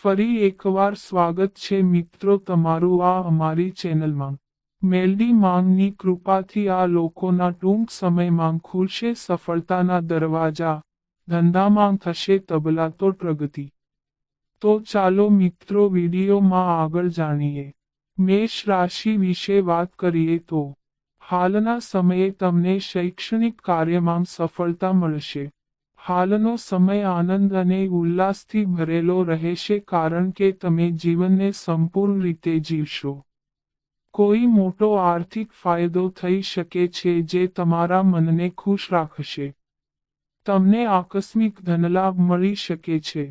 ફરી એકવાર સ્વાગત છે મિત્રો તમારું આ અમારી ચેનલમાં। મેલડી માંગની કૃપાથી આ લોકોના ટૂંક સમયમાં ખુલશે સફળતાના દરવાજા, ધંધામાં થશે તબલાતોડ પ્રગતિ। તો ચાલો મિત્રો વિડીયોમાં આગળ જાણીએ। મેષ રાશિ વિશે વાત કરીએ તો હાલના સમયે તમને શૈક્ષણિક કાર્યમાં સફળતા મળશે। હાલનો સમય આનંદ અને ઉલ્લાસથી ભરેલો રહેશે કારણ કે તમે જીવનને સંપૂર્ણ રીતે જીવશો। કોઈ મોટો આર્થિક ફાયદો થઈ શકે છે જે તમારા મનને ખુશ રાખશે। તમને આકસ્મિક ધનલાભ મળી શકે છે।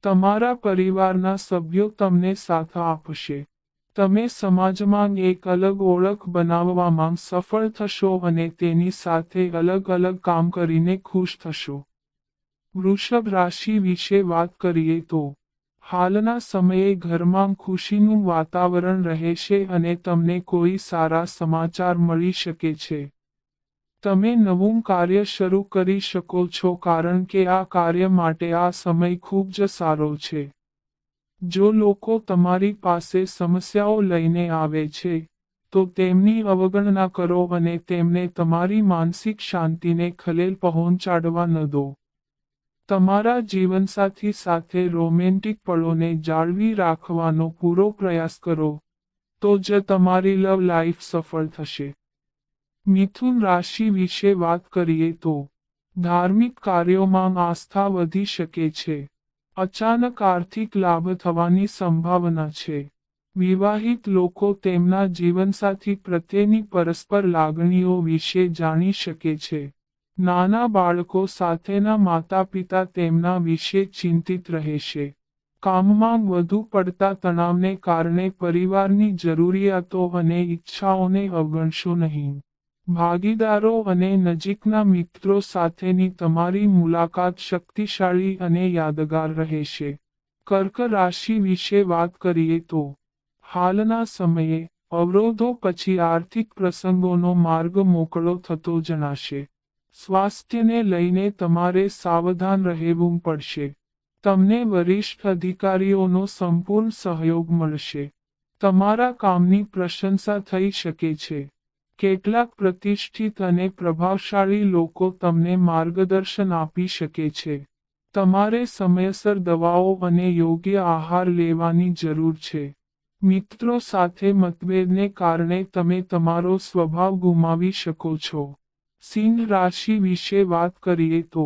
તમારા પરિવારના સભ્યો તમને સાથ આપશે। તમે સમાજમાં એક અલગ ઓળખ બનાવવામાં સફળ થશો અને તેની સાથે અલગ કામ કરીને ખુશ થશો। વૃષભ રાશિ વિશે વાત કરીએ તો હાલના સમયે ઘરમાં ખુશીનું વાતાવરણ રહેશે અને તમને કોઈ સારા સમાચાર મળી શકે છે। તમે નવું કાર્ય શરૂ કરી શકો છો કારણ કે આ કાર્ય માટે આ સમય ખૂબ જ સારો છે। જો લોકો તમારી પાસે સમસ્યાઓ લઈને આવે છે, તો તેમની અવગણના કરો અને તેમને તમારી માનસિક શાંતિને ખલેલ પહોંચાડવા ન દો। તમારા જીવનસાથી સાથે રોમેન્ટિક પળોને જાળવી રાખવાનો પૂરો પ્રયાસ કરો, તો જ તમારી લવ લાઈફ સફળ થશે। મિથુન રાશિ વિશે વાત કરીએ તો ધાર્મિક કાર્યોમાં આસ્થા વધી શકે છે। અચાનક આર્થિક લાભ થવાની સંભાવના છે। વિવાહિત લોકો તેમના જીવનસાથી પ્રત્યેની પરસ્પર લાગણીઓ વિશે જાણી શકે છે। નાના બાળકો સાથેના માતાપિતા તેમના વિશે ચિંતિત રહેશે। કામમાં વધુ પડતા તણાવને કારણે પરિવારની જરૂરિયાતો અને ઈચ્છાઓને અવગણશો નહીં। ભાગીદારો અને નજીકના મિત્રો સાથેની તમારી મુલાકાત શક્તિશાળી અને યાદગાર રહેશે। કર્ક રાશિ વિશે વાત કરીએ તો હાલના સમયે અવરોધો પછી આર્થિક પ્રસંગોનો માર્ગ મોકળો થતો જણાશે। સ્વાસ્થ્યને લઈને તમારે સાવધાન રહેવું પડશે। તમને વરિષ્ઠ અધિકારીઓનો સંપૂર્ણ સહયોગ મળશે। તમારા કામની પ્રશંસા થઈ શકે છે। કેટલાક પ્રતિષ્ઠિત અને પ્રભાવશાળી લોકો તમને માર્ગદર્શન આપી શકે છે। તમારે સમયસર દવાઓ અને યોગ્ય આહાર લેવાની જરૂર છે। મિત્રો સાથે મતભેદને કારણે તમે તમારો સ્વભાવ ગુમાવી શકો છો। સિંહ રાશિ વિશે વાત કરીએ તો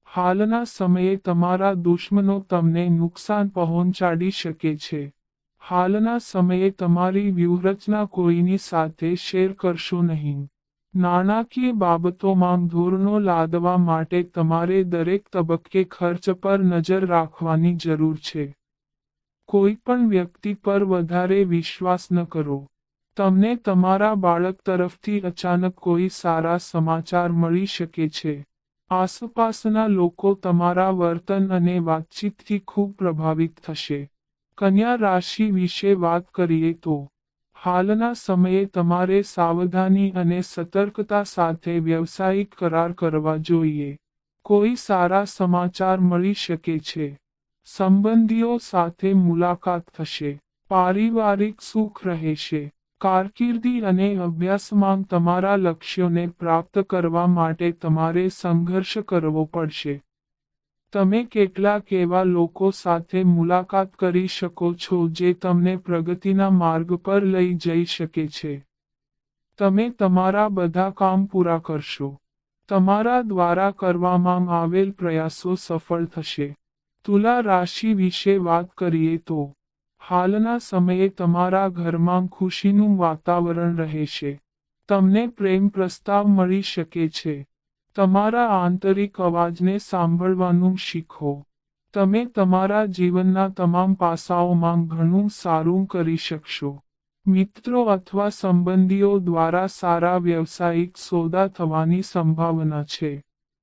હાલના સમયે તમારા દુશ્મનો તમને નુકસાન પહોંચાડી શકે છે। હાલના સમયે તમારી વ્યૂહરચના કોઈની સાથે શેર કરશો નહીં। નાણાકીય બાબતોમાં ધોરણો લાદવા માટે તમારે દરેક તબક્કે ખર્ચ પર નજર રાખવાની જરૂર છે। કોઈ પણ વ્યક્તિ પર વધારે વિશ્વાસ ન કરો। તમને તમારા બાળક તરફથી અચાનક કોઈ સારા સમાચાર મળી શકે છે। આસપાસના લોકો તમારા વર્તન અને વાતચીતથી ખૂબ પ્રભાવિત થશે। કન્યા રાશિ વિશે વાત કરીએ તો હાલના સમયે તમારે સાવધાની અને સતર્કતા સાથે વ્યવસાયિક કરાર કરવા જોઈએ। કોઈ સારા સમાચાર મળી શકે છે। સંબંધીઓ સાથે મુલાકાત થશે। પારિવારિક સુખ રહેશે। કારકિર્દી અને અભ્યાસમાં તમારા લક્ષ્યોને પ્રાપ્ત કરવા માટે તમારે સંઘર્ષ કરવો પડશે। તમે કેટલાક એવા લોકો સાથે મુલાકાત કરી શકો છો જે તમને પ્રગતિના માર્ગ પર લઈ જઈ શકે છે। તમે તમારા બધા કામ પૂરા કરશો। તમારા દ્વારા કરવામાં આવેલ પ્રયાસો સફળ થશે। તુલા રાશિ વિશે વાત કરીએ તો હાલના સમયે તમારા ઘરમાં ખુશીનું વાતાવરણ રહેશે। તમને પ્રેમ પ્રસ્તાવ મળી શકે છે। તમારા આંતરિક અવાજને સાંભળવાનું શીખો। તમે તમારા જીવનના તમામ પાસાઓમાં ઘણું સારું કરી શકશો। મિત્રો અથવા સંબંધીઓ દ્વારા સારા વ્યવસાયિક સોદા થવાની સંભાવના છે।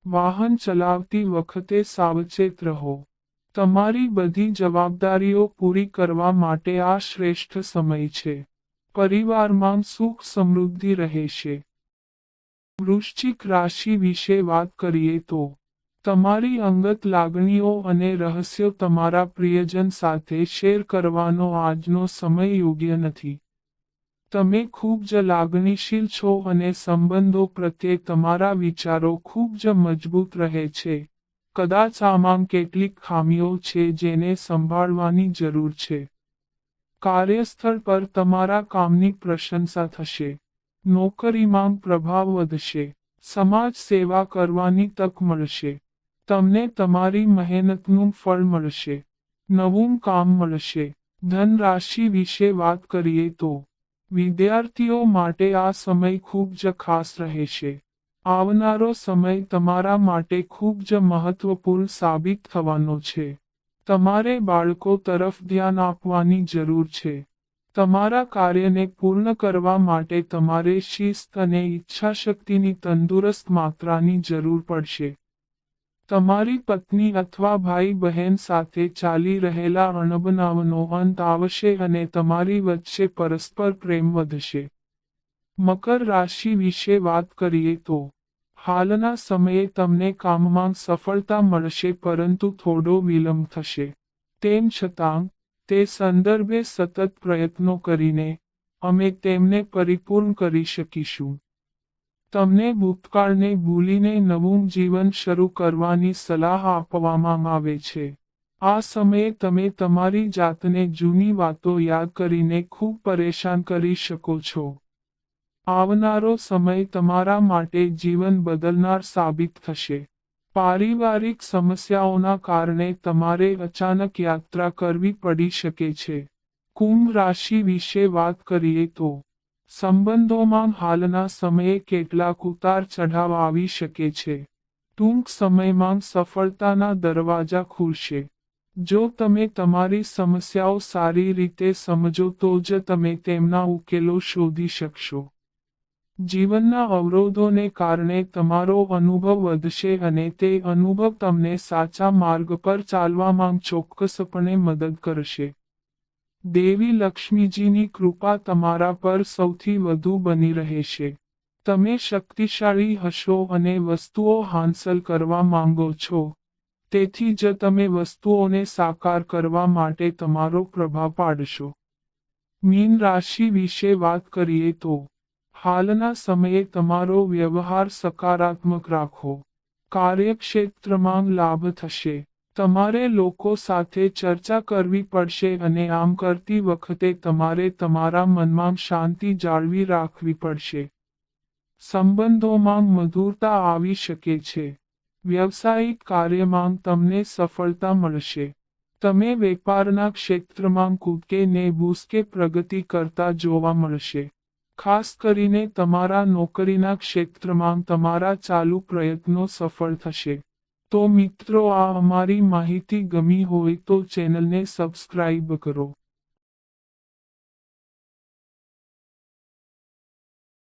વાહન ચલાવતી વખતે સાવચેત રહો। તમારી બધી જવાબદારીઓ પૂરી કરવા માટે આ શ્રેષ્ઠ સમય છે। પરિવારમાં સુખ સમૃદ્ધિ રહેશે। વૃશ્ચિક રાશિ વિશે વાત કરીએ તો તમારી અંગત લાગણીઓ અને રહસ્યો તમારા પ્રિયજન સાથે શેર કરવાનો આજનો સમય યોગ્ય નથી. તમે ખૂબ જ લાગણીશીલ છો અને સંબંધો પ્રત્યે તમારા વિચારો ખૂબ જ મજબૂત રહે છે. કદાચ આમાં કેટલીક ખામીઓ છે જેને સંભાળવાની જરૂર છે. કાર્યસ્થળ પર તમારા કામની પ્રશંસા થશે. નોકરીમાં પ્રભાવ વધશે. સમાજ સેવા કરવાની તક મળશે. તમને તમારી મહેનતનું ફળ મળશે. નવું કામ મળશે. ધન રાશિ વિશે વાત કરીએ તો વિદ્યાર્થીઓ માટે આ સમય ખૂબ જ ખાસ રહેશે. આવનારો સમય તમારા માટે ખૂબ જ મહત્વપૂર્ણ સાબિત થવાનો છે. તમારે બાળકો તરફ ધ્યાન આપવાની જરૂર છે. તમારા કાર્યને પૂર્ણ કરવા માટે તમારે શિસ્ત અને ઈચ્છાશક્તિની તંદુરસ્ત માત્રાની જરૂર પડશે. તમારી પત્ની અથવા ભાઈ બહેન સાથે ચાલી રહેલા અણબનાવનો અંત આવશે અને તમારી વચ્ચે પરસ્પર પ્રેમ વધશે. મકર રાશિ વિશે વાત કરીએ તો હાલના સમયે તમને કામમાં સફળતા મળશે પરંતુ થોડો વિલંબ થશે. તેમ છતાં તે સંદર્ભે સતત પ્રયત્નો કરીને અમે તેમને પરિપૂર્ણ કરી શકીશું. તમને ભૂતકાળને ભૂલીને નવું જીવન શરૂ કરવાની સલાહ આપવામાં આવે છે. આ સમયે તમે તમારી જાતને જૂની વાતો યાદ કરીને ખૂબ પરેશાન કરી શકો છો. આવનારો સમય તમારા માટે જીવન બદલનાર સાબિત થશે. પારિવારિક સમસ્યાઓના કારણે તમારે અચાનક યાત્રા કરવી પડી શકે છે. કુંભ રાશિ વિશે વાત કરીએ તો સંબંધોમાં હાલના સમયે કેટલાક ઉતાર ચઢાવ આવી શકે છે. ટૂંક સમયમાં સફળતાના દરવાજા ખુલશે. જો તમે તમારી સમસ્યાઓ સારી રીતે સમજો તો જ તમે તેમના ઉકેલો શોધી શકશો. જીવનના અવરોધોને કારણે તમારો અનુભવ વધશે અને તે અનુભવ તમને સાચા માર્ગ પર ચાલવામાં ચોક્કસપણે મદદ કરશે. દેવી લક્ષ્મીજીની કૃપા તમારા પર સૌથી વધુ બની રહેશે. તમે શક્તિશાળી હશો અને વસ્તુઓ હાંસલ કરવા માંગો છો. તેથી જ તમે વસ્તુઓને સાકાર કરવા માટે તમારો પ્રભાવ પાડશો. મીન રાશિ વિશે વાત કરીએ તો હાલના સમયે તમારો વ્યવહાર સકારાત્મક રાખો. કાર્યક્ષેત્રમાં લાભ થશે. તમારે લોકો સાથે ચર્ચા કરવી પડશે અને આમ કરતી વખતે તમારે તમારા મનમાં શાંતિ જાળવી રાખવી પડશે. સંબંધોમાં મધુરતા આવી શકે છે. વ્યવસાયિક કાર્યમાં તમને સફળતા મળશે. તમે વેપારના ક્ષેત્રમાં કૂદકે ને ભૂસકે પ્રગતિ કરતા જોવા મળશે. ખાસ કરીને તમારા નોકરીના ક્ષેત્રમાં તમારા ચાલુ પ્રયત્નો સફળ થશે. તો મિત્રો, આ અમારી માહિતી ગમી હોય તો ચેનલને સબસ્ક્રાઇબ કરો.